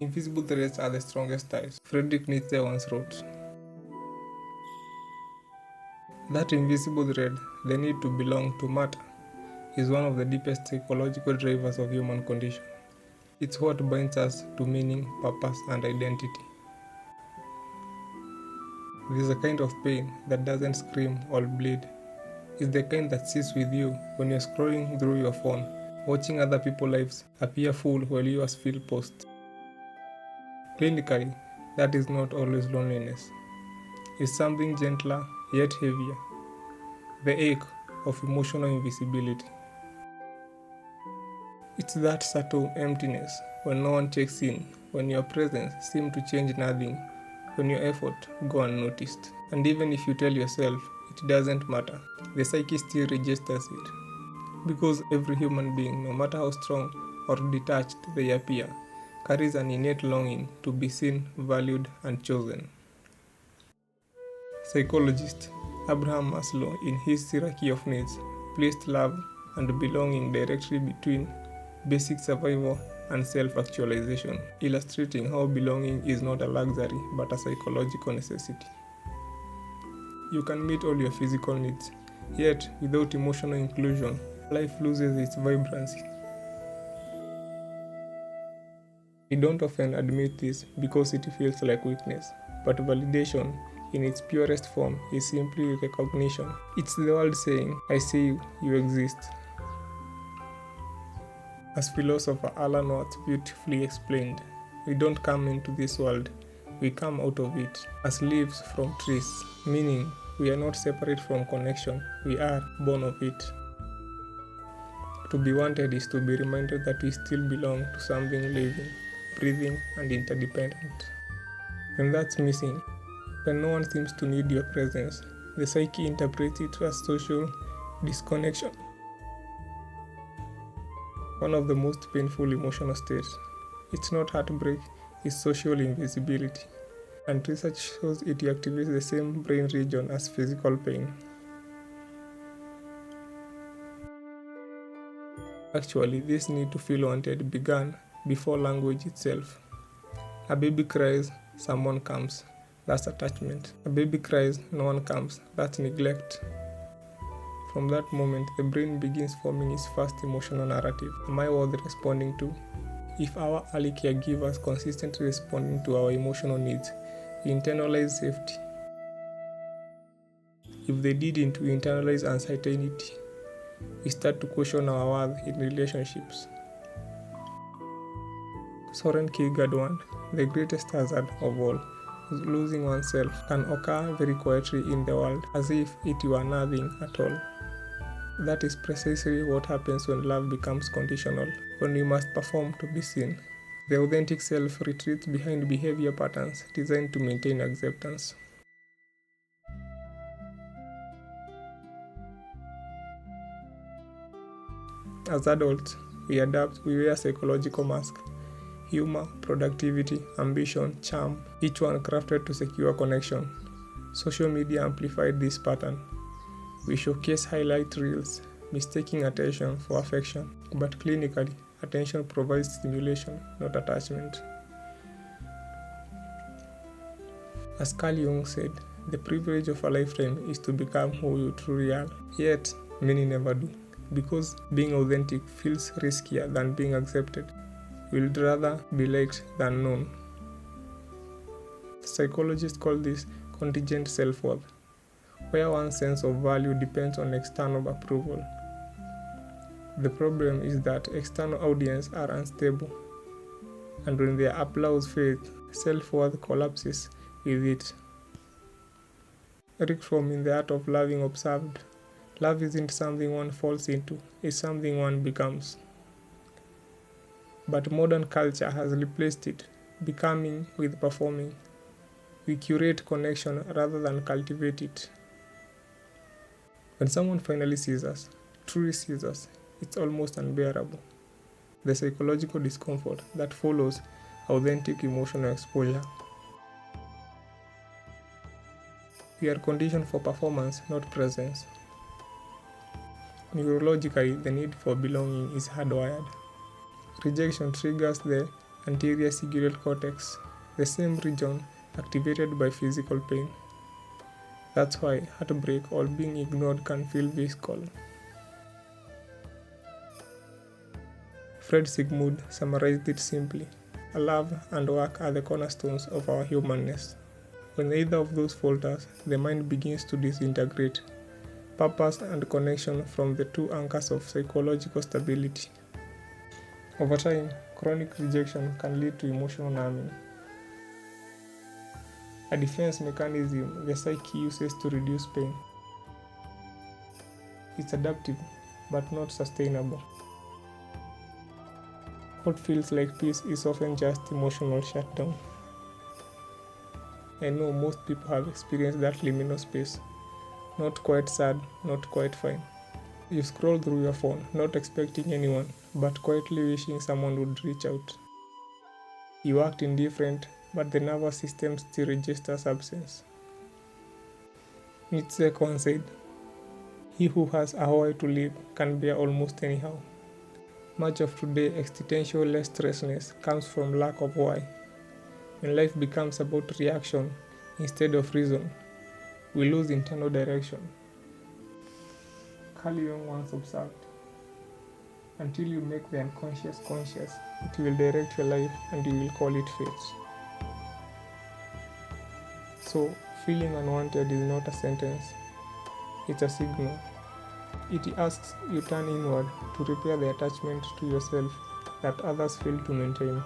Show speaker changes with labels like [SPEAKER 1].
[SPEAKER 1] Invisible threads are the strongest ties, Friedrich Nietzsche once wrote. That invisible thread, the need to belong, to matter, is one of the deepest psychological drivers of human condition. It's what binds us to meaning, purpose, and identity. There's a kind of pain that doesn't scream or bleed. It's the kind that sits with you when you're scrolling through your phone, watching other people's lives appear full while yours feel paused. Clinically, that is not always loneliness. It's something gentler yet heavier. The ache of emotional invisibility. It's that subtle emptiness when no one checks in, when your presence seems to change nothing, when your effort go unnoticed. And even if you tell yourself it doesn't matter, the psyche still registers it. Because every human being, no matter how strong or detached they appear, carries an innate longing to be seen, valued, and chosen. Psychologist Abraham Maslow, in his hierarchy of needs, placed love and belonging directly between basic survival and self-actualization, illustrating how belonging is not a luxury but a psychological necessity. You can meet all your physical needs, yet without emotional inclusion, life loses its vibrancy. We don't often admit this because it feels like weakness, but validation in its purest form is simply recognition. It's the world saying, I see you, you exist. As philosopher Alan Watts beautifully explained, we don't come into this world, we come out of it, as leaves from trees, meaning we are not separate from connection, we are born of it. To be wanted is to be reminded that we still belong to something living, breathing, and interdependent. When that's missing, when no one seems to need your presence, the psyche interprets it as social disconnection. One of the most painful emotional states. It's not heartbreak, it's social invisibility. And research shows it activates the same brain region as physical pain. Actually, this need to feel wanted began before language itself. A baby cries, someone comes. That's attachment. A baby cries, no one comes. That's neglect. From that moment, the brain begins forming its first emotional narrative. Am I worth responding to? If our early caregivers consistently responding to our emotional needs, we internalize safety. If they didn't, we internalize uncertainty. We start to question our worth in relationships. Soren Kierkegaard, the greatest hazard of all, losing oneself, can occur very quietly in the world as if it were nothing at all. That is precisely what happens when love becomes conditional, when we must perform to be seen. The authentic self retreats behind behavior patterns designed to maintain acceptance. As adults, we adapt, we wear psychological masks. Humor, productivity, ambition, charm, each one crafted to secure connection. Social media amplified this pattern. We showcase highlight reels, mistaking attention for affection, but clinically, attention provides stimulation, not attachment. As Carl Jung said, the privilege of a lifetime is to become who you truly are. Yet, many never do, because being authentic feels riskier than being accepted. We'd rather be liked than known. Psychologists call this contingent self-worth, where one's sense of value depends on external approval. The problem is that external audiences are unstable, and when their applause fades, self-worth collapses with it. Rick Fromm in The Art of Loving observed, love isn't something one falls into, it's something one becomes. But modern culture has replaced it, becoming with performing. We curate connection rather than cultivate it. When someone finally sees us, truly sees us, it's almost unbearable. The psychological discomfort that follows authentic emotional exposure. We are conditioned for performance, not presence. Neurologically, the need for belonging is hardwired. Rejection triggers the anterior cingulate cortex, the same region activated by physical pain. That's why heartbreak or being ignored can feel visceral. Fred Sigmund summarized it simply: love and work are the cornerstones of our humanness. When either of those falters, the mind begins to disintegrate. Purpose and connection from the two anchors of psychological stability. Over time, chronic rejection can lead to emotional numbing, a defense mechanism the psyche uses to reduce pain. It's adaptive, but not sustainable. What feels like peace is often just emotional shutdown. I know most people have experienced that liminal space. Not quite sad, not quite fine. You scroll through your phone, not expecting anyone, but quietly wishing someone would reach out. You act indifferent, but the nervous system still registers absence. Nietzsche once said, "He who has a why to live can bear almost anyhow." Much of today's existential restlessness comes from lack of why. When life becomes about reaction instead of reason, we lose internal direction. Carl Jung once observed, "Until you make the unconscious conscious, it will direct your life and you will call it fate." So, feeling unwanted is not a sentence, it's a signal. It asks you turn inward to repair the attachment to yourself that others fail to maintain.